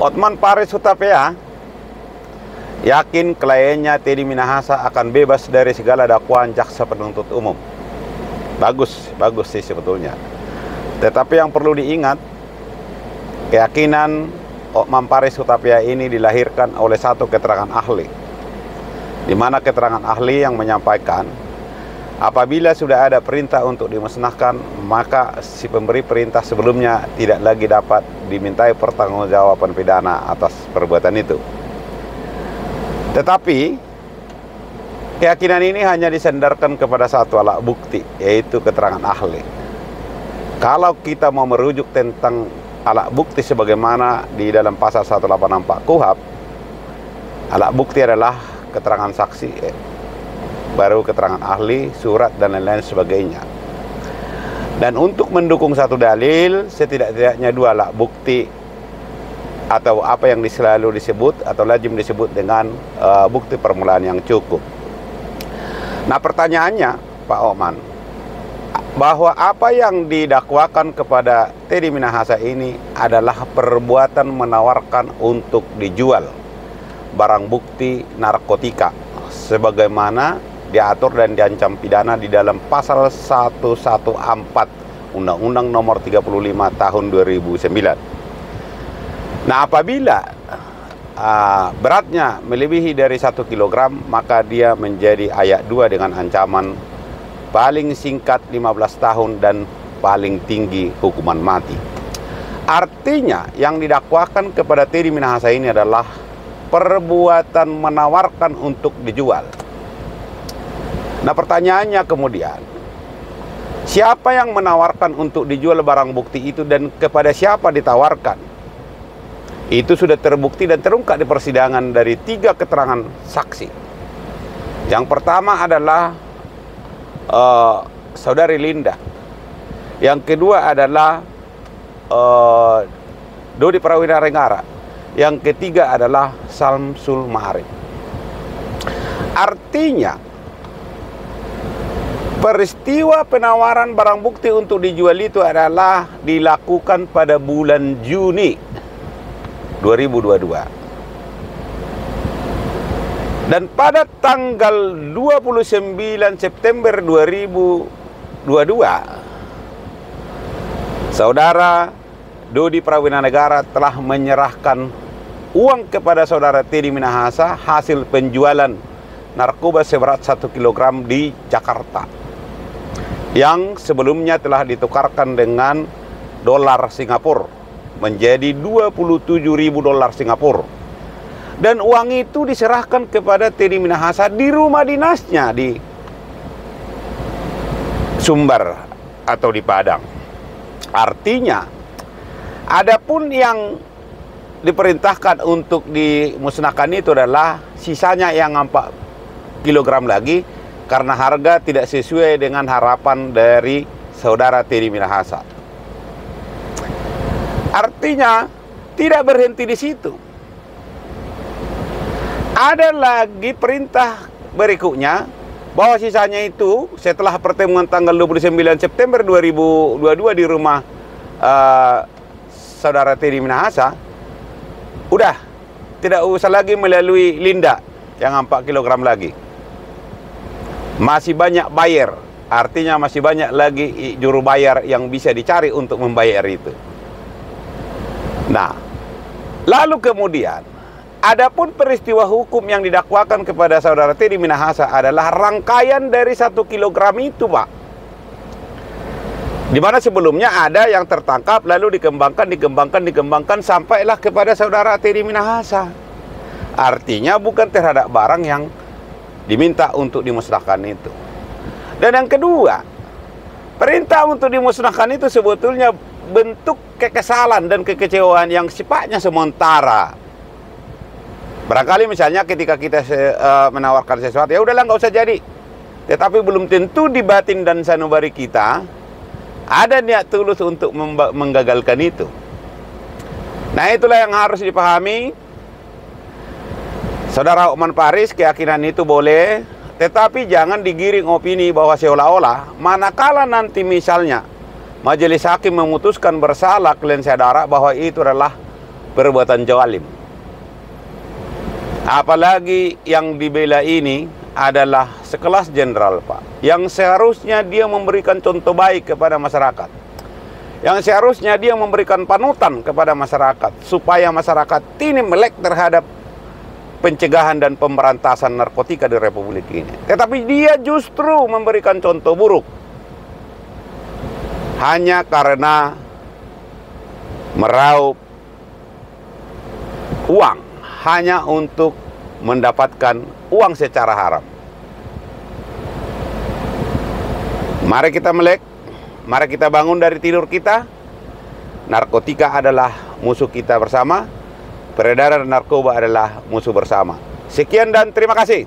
Hotman Paris Hutapea yakin kliennya Teddy Minahasa akan bebas dari segala dakwaan jaksa penuntut umum. Bagus sih sebetulnya. Tetapi yang perlu diingat, keyakinan Hotman Paris Hutapea ini dilahirkan oleh satu keterangan ahli, di mana keterangan ahli yang menyampaikan apabila sudah ada perintah untuk dimusnahkan, maka si pemberi perintah sebelumnya tidak lagi dapat dimintai pertanggungjawaban pidana atas perbuatan itu. Tetapi keyakinan ini hanya disandarkan kepada satu alat bukti, yaitu keterangan ahli. Kalau kita mau merujuk tentang alat bukti sebagaimana di dalam pasal 184 KUHP, alat bukti adalah keterangan saksi, baru keterangan ahli, surat, dan lain-lain sebagainya. Dan untuk mendukung satu dalil, setidak-tidaknya dua alat bukti atau apa yang selalu disebut atau lazim disebut dengan bukti permulaan yang cukup. Nah, pertanyaannya, Pak Hotman, bahwa apa yang didakwakan kepada Teddy Minahasa ini adalah perbuatan menawarkan untuk dijual barang bukti narkotika sebagaimana diatur dan diancam pidana di dalam pasal 114 Undang-Undang Nomor 35 Tahun 2009. Nah, apabila beratnya melebihi dari 1 kilogram, maka dia menjadi ayat 2 dengan ancaman paling singkat 15 tahun dan paling tinggi hukuman mati. Artinya yang didakwakan kepada Teddy Minahasa ini adalah perbuatan menawarkan untuk dijual. Nah, pertanyaannya kemudian, siapa yang menawarkan untuk dijual barang bukti itu dan kepada siapa ditawarkan? Itu sudah terbukti dan terungkap di persidangan dari 3 keterangan saksi. Yang pertama adalah Saudari Linda. Yang kedua adalah Dodi Prawira Renggara. Yang ketiga adalah Samsul Ma'arif. Artinya peristiwa penawaran barang bukti untuk dijual itu adalah dilakukan pada bulan Juni 2022. Dan pada tanggal 29 September 2022, Saudara Dodi Prawira Renggara telah menyerahkan uang kepada Saudara Teddy Minahasa hasil penjualan narkoba seberat 1 kilogram di Jakarta, yang sebelumnya telah ditukarkan dengan dolar Singapura menjadi 27.000 dolar Singapura. Dan uang itu diserahkan kepada Teddy Minahasa di rumah dinasnya di Sumbar atau di Padang. Artinya, adapun yang diperintahkan untuk dimusnahkan itu adalah sisanya yang 4 kilogram lagi, karena harga tidak sesuai dengan harapan dari Saudara Teddy Minahasa. Artinya, tidak berhenti di situ. Ada lagi perintah berikutnya bahwa sisanya itu setelah pertemuan tanggal 29 September 2022 di rumah Saudara Teddy Minahasa, udah tidak usah lagi melalui Linda yang 4 kilogram lagi. Masih banyak bayar, artinya masih banyak lagi juru bayar yang bisa dicari untuk membayar itu. Nah, lalu kemudian adapun peristiwa hukum yang didakwakan kepada Saudara Teddy Minahasa adalah rangkaian dari 1 kilogram itu, Pak. Di mana sebelumnya ada yang tertangkap lalu dikembangkan sampailah kepada Saudara Teddy Minahasa. Artinya bukan terhadap barang yang diminta untuk dimusnahkan itu. Dan yang kedua, perintah untuk dimusnahkan itu sebetulnya bentuk kekesalan dan kekecewaan yang sifatnya sementara. Barangkali misalnya ketika kita menawarkan sesuatu, ya udahlah nggak usah jadi. Tetapi belum tentu di batin dan sanubari kita ada niat tulus untuk menggagalkan itu. Nah, itulah yang harus dipahami. Saudara Hotman Paris, keyakinan itu boleh, tetapi jangan digiring opini bahwa seolah-olah manakala nanti misalnya majelis hakim memutuskan bersalah klien saudara bahwa itu adalah perbuatan zalim. Apalagi yang dibela ini adalah sekelas jenderal, Pak, yang seharusnya dia memberikan contoh baik kepada masyarakat, yang seharusnya dia memberikan panutan kepada masyarakat, supaya masyarakat ini melek terhadap pencegahan dan pemberantasan narkotika di Republik ini. Tetapi dia justru memberikan contoh buruk hanya karena meraup uang, hanya untuk mendapatkan uang secara haram. Mari kita melek, mari kita bangun dari tidur kita. Narkotika adalah musuh kita bersama. Peredaran narkoba adalah musuh bersama. Sekian dan terima kasih.